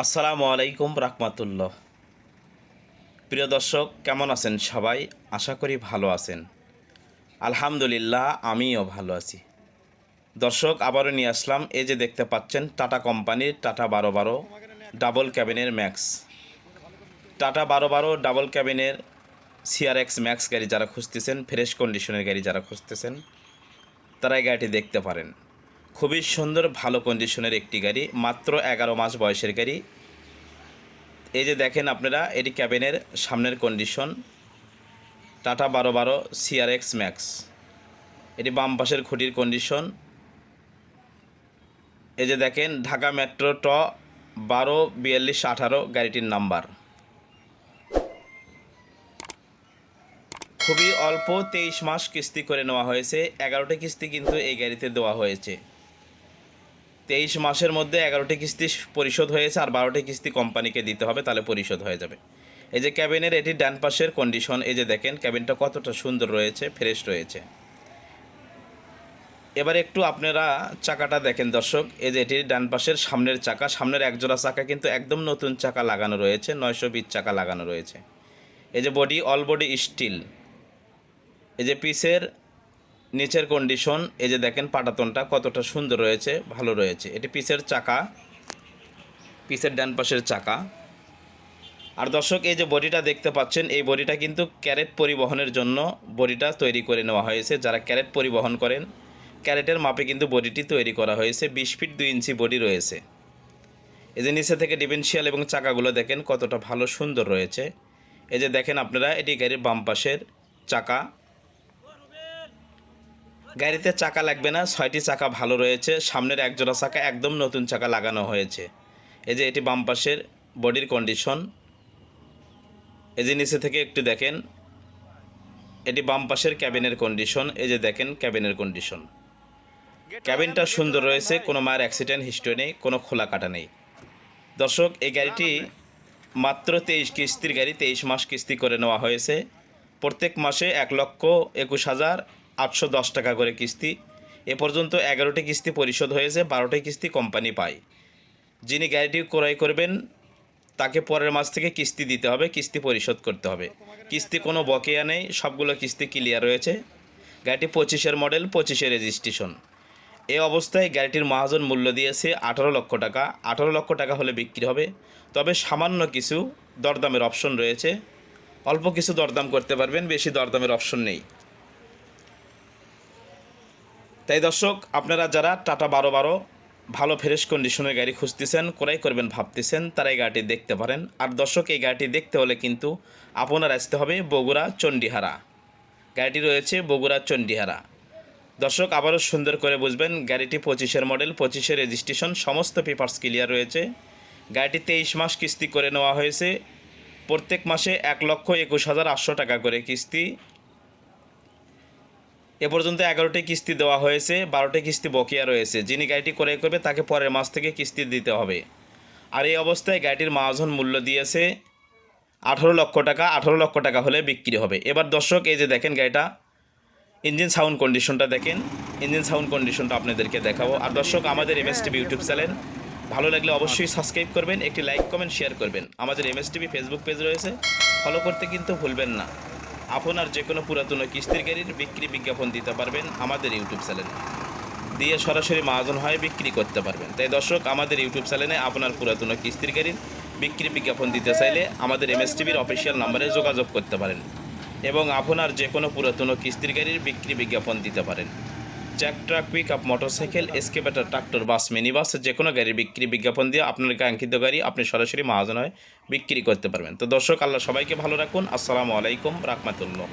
আসসালামু আলাইকুম রাহমাতুল্লাহ। প্রিয় দর্শক, কেমন আছেন সবাই? আশা করি ভালো আছেন। আলহামদুলিল্লাহ, আমিও ভালো আছি। দর্শক, আবারও নিয়ে আসলাম এই যে দেখতে পাচ্ছেন টাটা কোম্পানির টাটা 1212 ডাবল ক্যাবিনের ম্যাক্স। টাটা 1212 ডাবল ক্যাবিনের CRX ম্যাক্স গাড়ি যারা খুঁজতেছেন, ফ্রেশ কন্ডিশনের গাড়ি যারা খুঁজতেছেন, তারা এই গাড়িটি দেখতে পারেন। খুবই সুন্দর ভালো কন্ডিশনের একটি গাড়ি, মাত্র 11 মাস বয়সের গাড়ি। এই যে দেখেন আপনারা, এটি ক্যাবিনের সামনের কন্ডিশন, টাটা 1212 CRX ম্যাক্স। এটি বাম পাশের খুঁটির কন্ডিশন। এই যে দেখেন, ঢাকা মেট্রো ট 124218 গাড়িটির নাম্বার। খুবই অল্প 23 মাস কিস্তি করে নেওয়া হয়েছে। 11টি কিস্তি কিন্তু এই গাড়িতে দেওয়া হয়েছে। 23 মাসের মধ্যে 11টি কিস্তি পরিশোধ হয়েছে, আর 12টি কিস্তি কোম্পানিকে দিতে হবে, তাহলে পরিশোধ হয়ে যাবে। এই যে ক্যাবিনের এটি ডান পাশের কন্ডিশন। এই যে দেখেন ক্যাবিনটা কতটা সুন্দর রয়েছে, ফ্রেশ রয়েছে। এবার একটু আপনারা চাকাটা দেখেন দর্শক। এই যে এটির ডান পাশের সামনের চাকা, সামনের একজোড়া চাকা কিন্তু একদম নতুন চাকা লাগানো রয়েছে, 920 চাকা লাগানো রয়েছে। এই যে বডি, অল বডি স্টিল। এই যে পিসের নিচের কন্ডিশন, এই যে দেখেন পাটাতনটা কতটা সুন্দর রয়েছে, ভালো রয়েছে। এটি পিসের চাকা, পিসের ডান পাশের চাকা। আর দর্শক, এই যে বডিটা দেখতে পাচ্ছেন, এই বডিটা কিন্তু ক্যারেট পরিবহনের জন্য বডিটা তৈরি করে নেওয়া হয়েছে। যারা ক্যারেট পরিবহন করেন, ক্যারেটের মাপে কিন্তু বডিটি তৈরি করা হয়েছে। 20 ফিট 2 ইঞ্চি বডি রয়েছে। এই যে নিচে থেকে ডিফারেন্সিয়াল এবং চাকাগুলো দেখেন কতটা ভালো সুন্দর রয়েছে। এই যে দেখেন আপনারা, এটি গাড়ির বাম পাশের চাকা। গাড়িতে চাকা লাগবে না, 6টি চাকা ভালো রয়েছে। সামনের একজোড়া চাকা একদম নতুন চাকা লাগানো হয়েছে। এই যে এটি বাম পাশের বডির কন্ডিশন। এই যে নিচে থেকে একটু দেখেন, এটি বাম পাশের ক্যাবিনের কন্ডিশন। এই যে দেখেন ক্যাবিনের কন্ডিশন। ক্যাবিনটা সুন্দর রয়েছে, কোনো মায়ের অ্যাক্সিডেন্ট হিস্ট্রি নেই, কোনো খোলা কাটা নেই। দর্শক, এই গাড়িটি মাত্র 23 কিস্তির গাড়ি, 23 মাস কিস্তি করে নেওয়া হয়েছে। প্রত্যেক মাসে 1,21,810 টাকা করে কিস্তি। এ পর্যন্ত 11টি কিস্তি পরিশোধ হয়েছে, 12টি কিস্তি কোম্পানি পায়। যিনি গাড়িটি ক্রয় করবেন তাকে পরের মাস থেকে কিস্তি দিতে হবে, কিস্তি পরিশোধ করতে হবে। কিস্তি কোনো বকেয়া নেই, সবগুলো কিস্তি ক্লিয়ার রয়েছে। গাড়িটি 25-এর মডেল, 25-এর রেজিস্ট্রেশন। এই অবস্থায় গাড়িটির মহাজন মূল্য দিয়েছে 18 লক্ষ টাকা। 18 লক্ষ টাকা হলে বিক্রি হবে, তবে সামান্য কিছু দরদামের অপশন রয়েছে। অল্প কিছু দরদাম করতে পারবেন, বেশি দরদামের অপশন নেই। তাই দর্শক, আপনারা যারা টাটা 1212 ভালো ফ্রেশ কন্ডিশনের গাড়ি খুঁজতেছেন, ক্রয় করবেন ভাবতেছেন, তারা এই গাড়িটি দেখতে পারেন। আর দর্শক, এই গাড়িটি দেখতে হলে কিন্তু আপনার আসতে হবে বগুড়া চণ্ডীহারা। গাড়িটি রয়েছে বগুড়া চণ্ডীহারা। দর্শক, আবারও সুন্দর করে বুঝবেন, গাড়িটি 25-এর মডেল, 25-এর রেজিস্ট্রেশন, সমস্ত পেপারস ক্লিয়ার রয়েছে। গাড়িটি 23 মাস কিস্তি করে নেওয়া হয়েছে। প্রত্যেক মাসে 1,21,800 টাকা করে কিস্তি। এ পর্যন্ত 11টি কিস্তি দেওয়া হয়েছে, 12টি কিস্তি বকেয়া রয়েছে। যিনি গাড়িটি ক্রয় করবে তাকে পরের মাস থেকে কিস্তি দিতে হবে। আর এই অবস্থায় গাড়িটির মহাজন মূল্য দিয়েছে 18 লক্ষ টাকা। 18 লক্ষ টাকা হলে বিক্রি হবে। এবার দর্শক, এই যে দেখেন গাড়িটা ইঞ্জিন সাউন্ড কন্ডিশনটা দেখেন। ইঞ্জিন সাউন্ড কন্ডিশনটা আপনাদেরকে দেখাবো। আর দর্শক, আমাদের MSTV ইউটিউব চ্যানেল ভালো লাগলে অবশ্যই সাবস্ক্রাইব করবেন, একটি লাইক কমেন্ট শেয়ার করবেন। আমাদের MSTV ফেসবুক পেজ রয়েছে, ফলো করতে কিন্তু ভুলবেন না। আপনার যে কোনো পুরাতন কিস্তির গাড়ির বিক্রি বিজ্ঞাপন দিতে পারবেন আমাদের ইউটিউব চ্যানেলে, দিয়ে সরাসরি মহাজন হয়ে বিক্রি করতে পারবেন। তাই দর্শক, আমাদের ইউটিউব চ্যানেলে আপনার পুরাতন কিস্তির গাড়ির বিক্রি বিজ্ঞাপন দিতে চাইলে আমাদের MSTVর অফিসিয়াল নাম্বারে যোগাযোগ করতে পারেন, এবং আপনার যে কোনো পুরাতন কিস্তির গাড়ির বিক্রি বিজ্ঞাপন দিতে পারেন। Jack, truck, pick up, motorcycle, excavator, tractor, bus, mini bus, যে কোনো গাড়ির বিক্রি বিজ্ঞাপন দিয়ে আপনার কাঙ্ক্ষিত গাড়ি আপনি সরাসরি মহাজন হয়ে বিক্রি করতে পারবেন। তো দর্শক, আল্লাহ সবাইকে ভালো রাখুন। আসসালামু আলাইকুম রাহমাতুল্লাহ।